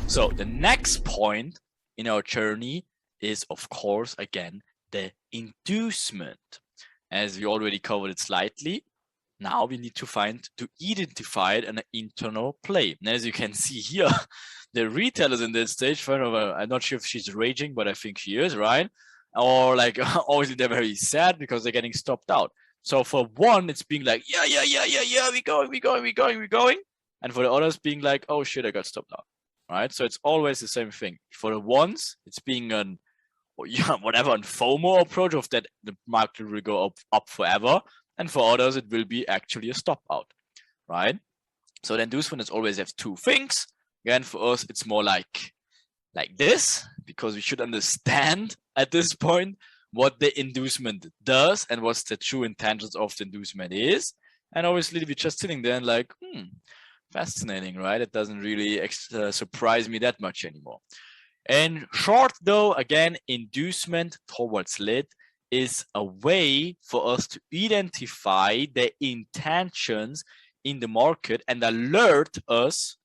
So the next point in our journey is, of course, again, the inducement. As we already covered it slightly, now we need to identify an internal play. And as you can see here, the retailers in this stage, first of all, I'm not sure if she's raging, but I think she is, right? Or like, obviously they're very sad because they're getting stopped out. So for one, it's being like, yeah, we going. And for the others being like, oh shit, I got stopped out, right? So it's always the same thing. For the ones, it's being an, whatever, an FOMO approach of that the market will go up forever. And for others, it will be actually a stop out, right? So the inducement always have two things. Again, for us, it's more like this, because we should understand at this point what the inducement does and what's the true intentions of the inducement is. And obviously, we're just sitting there and like, fascinating, right? It doesn't really surprise me that much anymore. In short, though, again, inducement towards lit is a way for us to identify the intentions in the market and alert us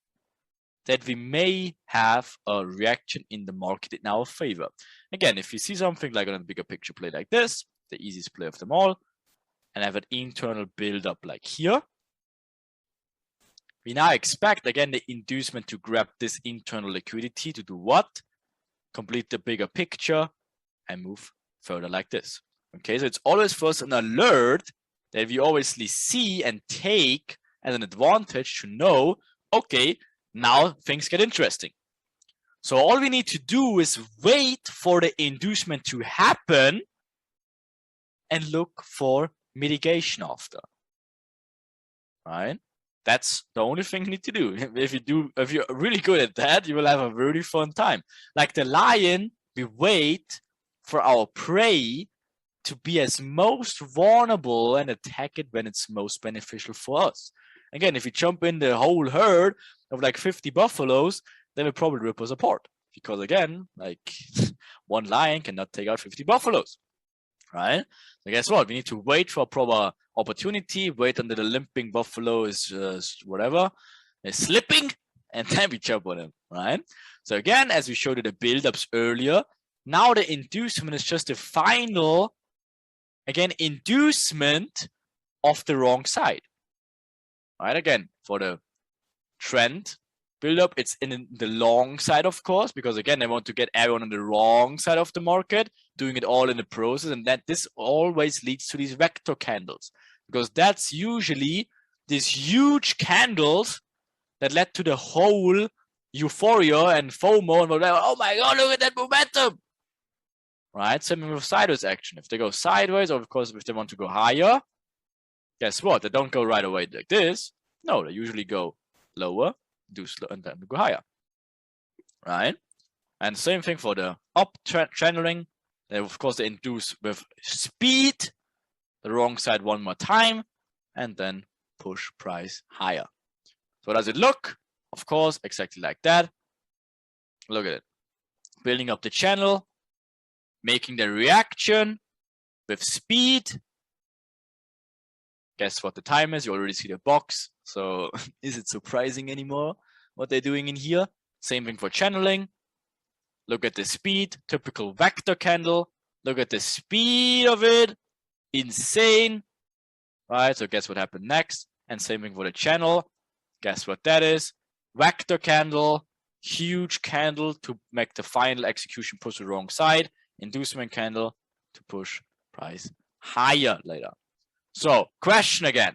that we may have a reaction in the market in our favor. Again, if you see something like on a bigger picture play like this, the easiest play of them all, and have an internal build up like here, we now expect, again, the inducement to grab this internal liquidity to do what? Complete the bigger picture and move further like this. Okay, so it's always first an alert that we obviously see and take as an advantage to know, okay, now things get interesting. So all we need to do is wait for the inducement to happen and look for mitigation after. Right? That's the only thing you need to do. If you're really good at that, you will have a really fun time. Like the lion, we wait for our prey to be as most vulnerable and attack it when it's most beneficial for us. Again, if we jump in the whole herd of like 50 buffaloes, they will probably rip us apart. Because again, like one lion cannot take out 50 buffaloes, right? So guess what? We need to wait for a proper opportunity, wait until the limping buffalo is is slipping, and then we jump on him, right? So again, as we showed in the build-ups earlier, now the inducement is just the final, again, inducement of the wrong side. Right, again, for the trend build-up, it's in the long side, of course, because again, I want to get everyone on the wrong side of the market, doing it all in the process, and that this always leads to these vector candles, because that's usually these huge candles that led to the whole euphoria and FOMO and whatever. Oh my God, look at that momentum, right? Same with sideways action. If they go sideways, or of course, if they want to go higher, guess what? They don't go right away like this. No, they usually go lower, do slow, and then go higher, right? And same thing for the up channeling. They, of course, they induce with speed, the wrong side one more time, and then push price higher. So how does it look? Of course, exactly like that. Look at it. Building up the channel, making the reaction with speed. Guess what the time is? You already see the box. So is it surprising anymore what they're doing in here? Same thing for channeling. Look at the speed, typical vector candle. Look at the speed of it. Insane. Right, so guess what happened next? And same thing for the channel. Guess what that is? Vector candle, huge candle to make the final execution push the wrong side. Inducement candle to push price higher later. So, question again.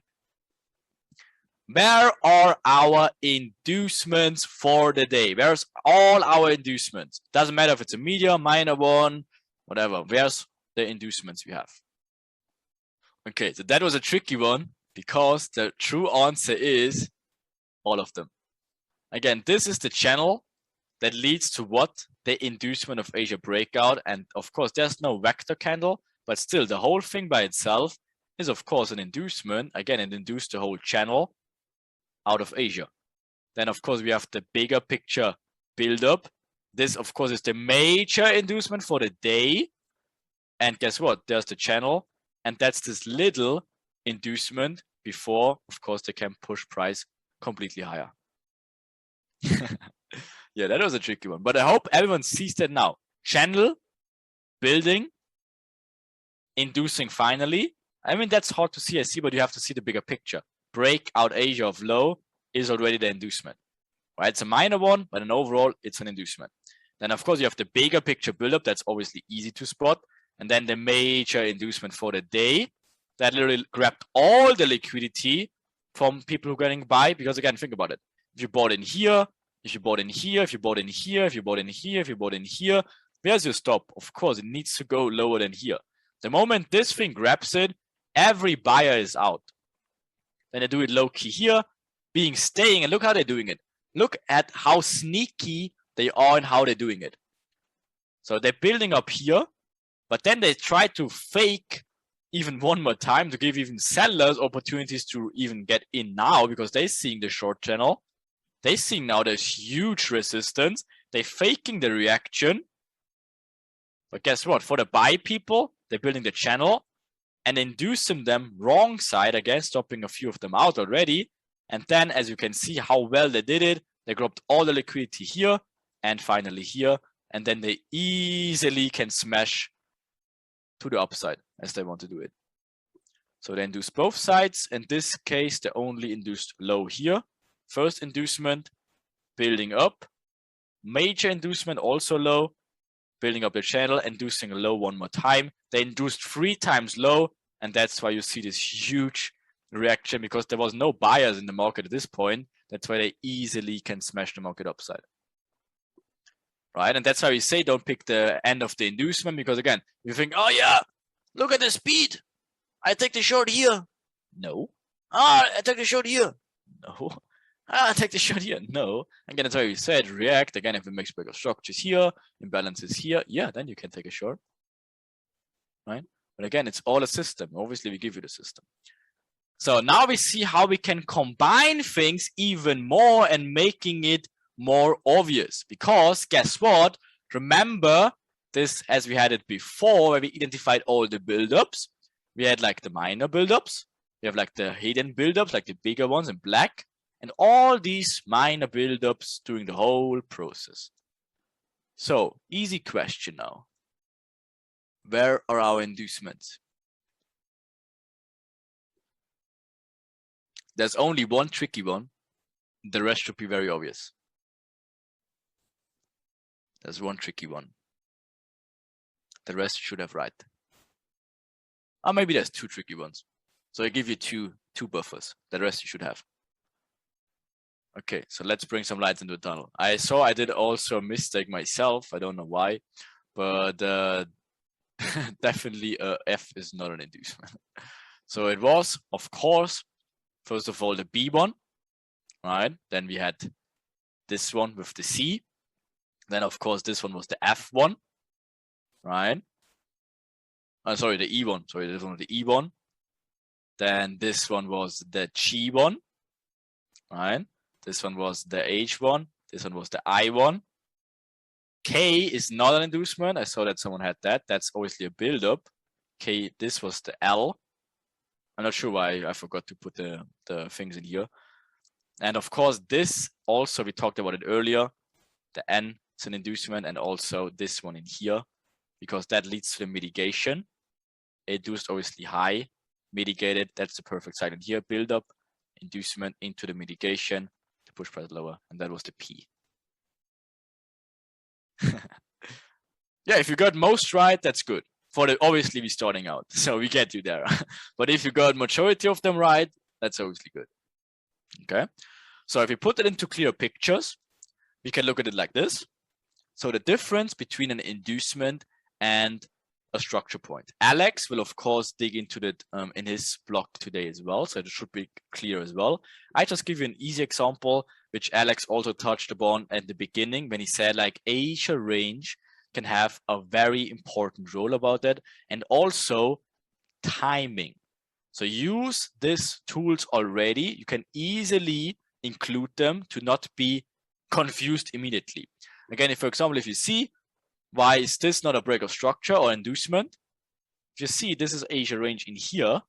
Where are our inducements for the day? Where's all our inducements? Doesn't matter if it's a medium, minor one, whatever. Where's the inducements we have? Okay, so that was a tricky one because the true answer is all of them. Again, this is the channel that leads to what? The inducement of Asia breakout. And of course, there's no vector candle, but still the whole thing by itself is of course an inducement. Again, it induced the whole channel out of Asia. Then of course we have the bigger picture build up. This of course is the major inducement for the day. And guess what? There's the channel. And that's this little inducement before, of course, they can push price completely higher. Yeah, that was a tricky one, but I hope everyone sees that now. Channel, building, inducing finally. I mean, that's hard to see, I see, but you have to see the bigger picture. Breakout Asia of low is already the inducement, right? It's a minor one, but in overall, it's an inducement. Then, of course, you have the bigger picture buildup. That's obviously easy to spot. And then the major inducement for the day that literally grabbed all the liquidity from people who are getting by. Because again, think about it. If you bought in here, if you bought in here, if you bought in here, if you bought in here, if you bought in here, where's your stop? Of course, it needs to go lower than here. The moment this thing grabs it, every buyer is out. Then they do it low key here, staying, and look how they're doing it. Look at how sneaky they are and how they're doing it. So they're building up here, but then they try to fake even one more time to give even sellers opportunities to even get in now, because they're seeing the short channel. They're seeing now there's huge resistance. They're faking the reaction. But guess what? For the buy people, they're building the channel and inducing them wrong side again, stopping a few of them out already. And then, as you can see how well they did it, they grabbed all the liquidity here and finally here. And then they easily can smash to the upside as they want to do it. So they induce both sides. In this case, they only induced low here. First inducement, building up. Major inducement, also low. Building up the channel, inducing low one more time. They induced 3 times low. And that's why you see this huge reaction, because there was no buyers in the market at this point. That's why they easily can smash the market upside. Right? And that's why we say don't pick the end of the inducement, because again, you think, oh yeah, look at the speed. I take the short here. No. I take the short here. No. I take the short here. No. Again, that's why we said react. Again, if it makes bigger structures here, imbalances here, yeah, then you can take a short. Right? But again, it's all a system. Obviously, we give you the system. So now we see how we can combine things even more and making it more obvious. Because guess what? Remember this as we had it before, where we identified all the buildups. We had like the minor buildups. We have like the hidden buildups, like the bigger ones in black. And all these minor buildups during the whole process. So, easy question now. Where are our inducements? There's only one tricky one. The rest should be very obvious. There's one tricky one. The rest should have right. Or maybe there's 2 tricky ones. So I give you two buffers. The rest you should have. Okay, so let's bring some lights into the tunnel. I saw I did also a mistake myself. I don't know why, but definitely F is not an inducement. So it was, of course, first of all, the B one, right? Then we had this one with the C. Then, of course, this one was the F one, right? Sorry, the E one. Sorry, this one was the E one. Then this one was the G one, right? This one was the H one. This one was the I one. K is not an inducement. I saw that someone had that. That's obviously a build-up. K, this was the L. I'm not sure why I forgot to put the things in here. And of course, this also, we talked about it earlier. The N is an inducement, and also this one in here, because that leads to the mitigation. Induced obviously high, mitigated. That's the perfect side in here. Build-up, inducement into the mitigation, the push price lower, and that was the P. Yeah, if you got most right, that's good. For the obviously we're starting out, so we get you there. But if you got majority of them right, that's obviously good. Okay, so if you put it into clear pictures, we can look at it like this. So the difference between an inducement and a structure point. Alex will of course dig into that in his blog today as well, so it should be clear as well. I just give you an easy example, which Alex also touched upon at the beginning when he said like Asia range can have a very important role about that, and also timing. So use these tools already. You can easily include them to not be confused immediately. Again, if for example, if you see, why is this not a break of structure or inducement? If you see this is Asia range in here,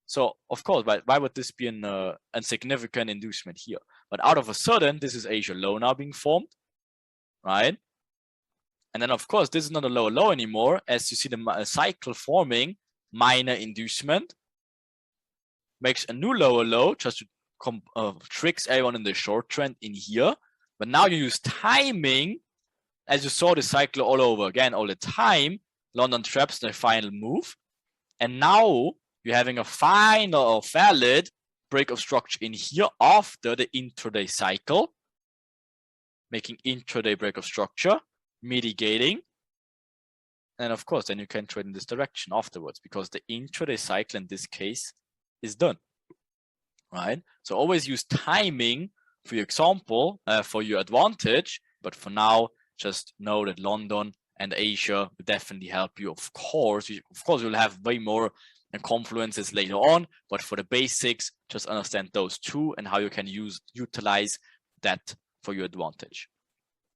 So of course, why would this be an insignificant inducement here? But out of a sudden, this is Asia low now being formed, right? And then of course, this is not a lower low anymore, as you see the cycle forming, minor inducement, makes a new lower low just to tricks everyone in the short trend in here. But now you use timing, as you saw the cycle all over again all the time. London traps the final move, and now you're having a final or valid break of structure in here after the intraday cycle, making intraday break of structure, mitigating. And of course, then you can trade in this direction afterwards because the intraday cycle in this case is done, right? So always use timing for your example, for your advantage. But for now, just know that London and Asia will definitely help you. Of course, you'll have way more confluences later on, but for the basics, just understand those two and how you can utilize that for your advantage.